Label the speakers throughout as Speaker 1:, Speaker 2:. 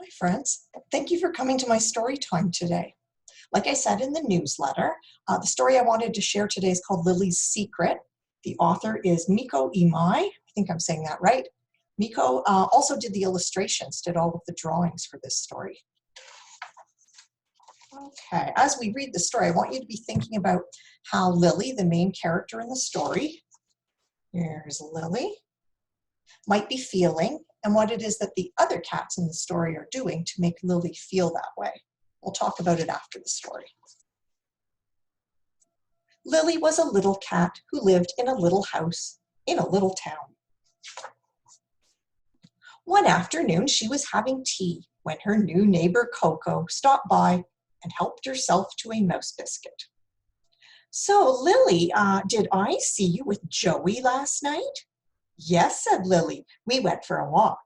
Speaker 1: Hi friends, thank you for coming to my story time today. Like I said in the newsletter, the story I wanted to share today is called Lilly's Secret. The author is Miko Imai. I think I'm saying that right. Miko also did the illustrations, did all of the drawings for this story. Okay, as we read the story, I want you to be thinking about how Lilly, the main character in the story, here's Lilly, might be feeling and what it is that the other cats in the story are doing to make Lilly feel that way. We'll talk about it after the story. Lilly was a little cat who lived in a little house in a little town. One afternoon, she was having tea when her new neighbor Coco stopped by and helped herself to a mouse biscuit. "So, Lilly, did I see you with Joey last night?" "Yes," said Lilly. "We went for a walk."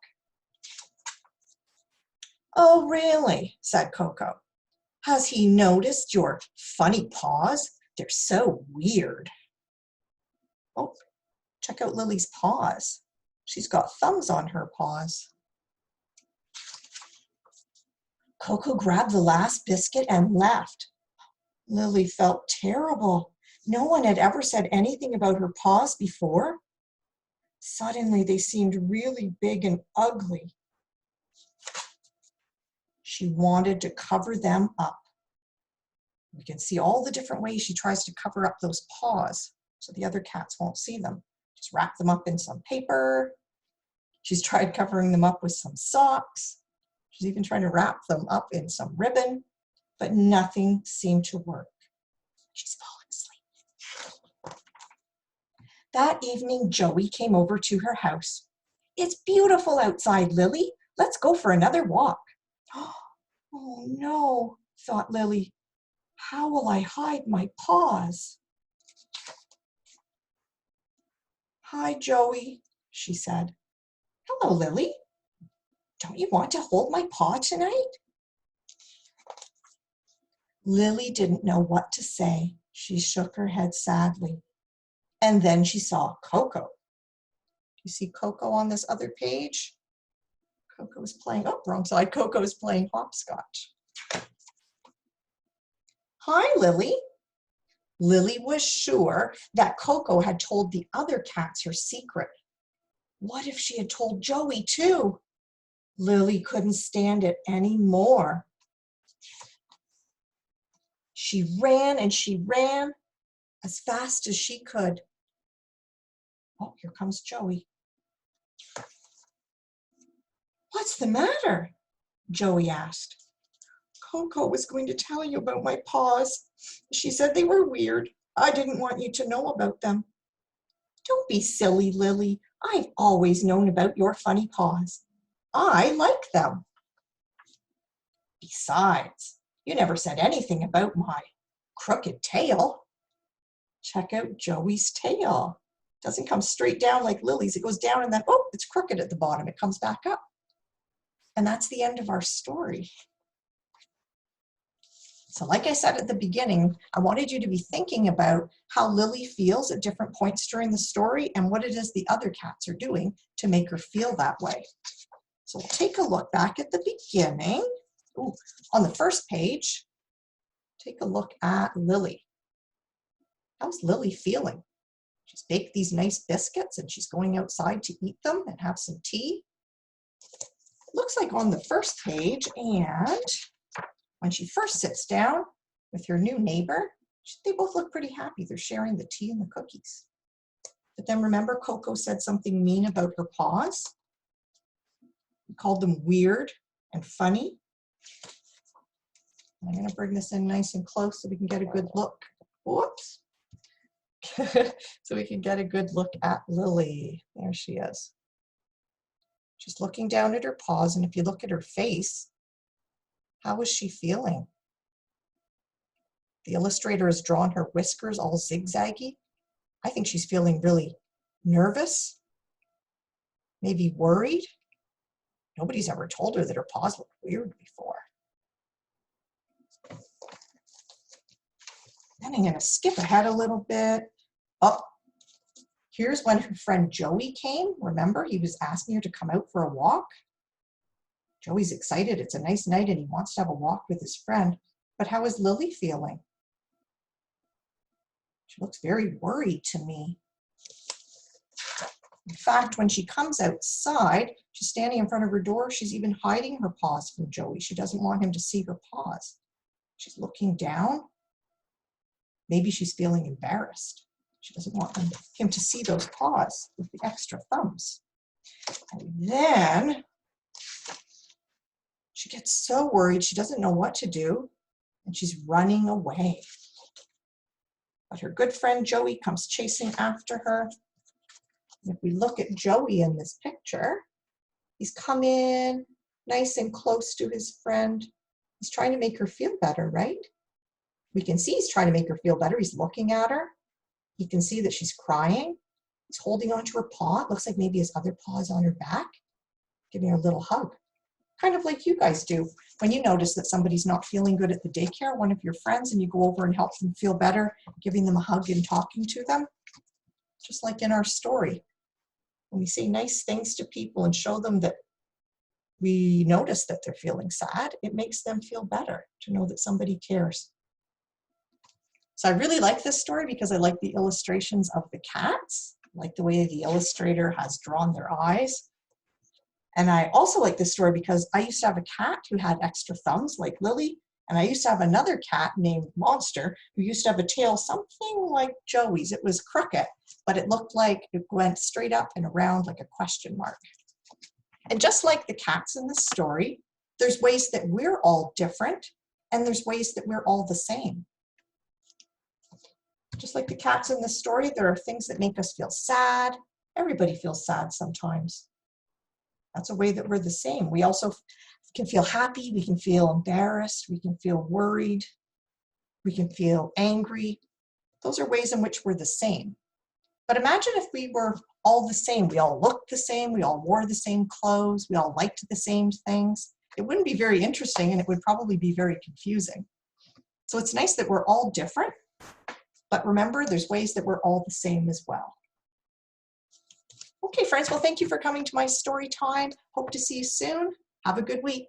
Speaker 1: "Oh, really?" said Coco. "Has he noticed your funny paws? They're so weird." Oh, check out Lily's paws. She's got thumbs on her paws. Coco grabbed the last biscuit and left. Lilly felt terrible. No one had ever said anything about her paws before. Suddenly, they seemed really big and ugly. She wanted to cover them up. You can see all the different ways she tries to cover up those paws so the other cats won't see them. Just wrap them up in some paper. She's tried covering them up with some socks. She's even trying to wrap them up in some ribbon, but nothing seemed to work. She's falling asleep. That evening, Joey came over to her house. "It's beautiful outside, Lilly. Let's go for another walk." "Oh no," thought Lilly. "How will I hide my paws?" "Hi, Joey," she said. "Hello, Lilly. Don't you want to hold my paw tonight?" Lilly didn't know what to say. She shook her head sadly. And then she saw Coco. You see Coco on this other page? Coco is playing, oh, wrong side. Coco is playing hopscotch. "Hi, Lilly." Lilly was sure that Coco had told the other cats her secret. What if she had told Joey too? Lilly couldn't stand it anymore. She ran and she ran as fast as she could. Oh, here comes Joey. "What's the matter?" Joey asked. "Coco was going to tell you about my paws. She said they were weird. I didn't want you to know about them." "Don't be silly, Lilly. I've always known about your funny paws. I like them. Besides, you never said anything about my crooked tail. Check out Joey's tail. It doesn't come straight down like Lily's. It goes down and then, oh, it's crooked at the bottom. It comes back up." And that's the end of our story. So like I said at the beginning, I wanted you to be thinking about how Lilly feels at different points during the story and what it is the other cats are doing to make her feel that way. So we'll take a look back at the beginning. Ooh, on the first page, take a look at Lilly. How's Lilly feeling? She's baked these nice biscuits and she's going outside to eat them and have some tea. It looks like on the first page, and when she first sits down with her new neighbor, they both look pretty happy. They're sharing the tea and the cookies. But then remember, Coco said something mean about her paws. He called them weird and funny. I'm going to bring this in nice and close so we can get a good look. Whoops. So we can get a good look at Lilly. There she is. She's looking down at her paws, and if you look at her face, how is she feeling? The illustrator has drawn her whiskers all zigzaggy. I think she's feeling really nervous, maybe worried. Nobody's ever told her that her paws look weird before. Then I'm going to skip ahead a little bit. Oh, here's when her friend Joey came. Remember, he was asking her to come out for a walk. Joey's excited. It's a nice night and he wants to have a walk with his friend. But how is Lilly feeling? She looks very worried to me. In fact, when she comes outside, she's standing in front of her door. She's even hiding her paws from Joey. She doesn't want him to see her paws. She's looking down. Maybe she's feeling embarrassed. She doesn't want him to see those paws with the extra thumbs. And then she gets so worried, she doesn't know what to do, and she's running away. But her good friend Joey comes chasing after her. And if we look at Joey in this picture, he's come in nice and close to his friend. He's trying to make her feel better, right? We can see he's trying to make her feel better. He's looking at her. You can see that she's crying. He's holding onto her paw. It looks like maybe his other paw is on her back, giving her a little hug. Kind of like you guys do when you notice that somebody's not feeling good at the daycare, one of your friends, and you go over and help them feel better, giving them a hug and talking to them. Just like in our story. When we say nice things to people and show them that we notice that they're feeling sad, it makes them feel better to know that somebody cares. So I really like this story because I like the illustrations of the cats. I like the way the illustrator has drawn their eyes. And I also like this story because I used to have a cat who had extra thumbs like Lilly, and I used to have another cat named Monster who used to have a tail something like Joey's. It was crooked, but it looked like it went straight up and around like a question mark. And just like the cats in this story, there's ways that we're all different, and there's ways that we're all the same. Just like the cats in this story, there are things that make us feel sad. Everybody feels sad sometimes. That's a way that we're the same. We also can feel happy, we can feel embarrassed, we can feel worried, we can feel angry. Those are ways in which we're the same. But imagine if we were all the same. We all looked the same, we all wore the same clothes, we all liked the same things. It wouldn't be very interesting, and it would probably be very confusing. So it's nice that we're all different, but remember, there's ways that we're all the same as well. Okay, friends, well, thank you for coming to my story time. Hope to see you soon. Have a good week.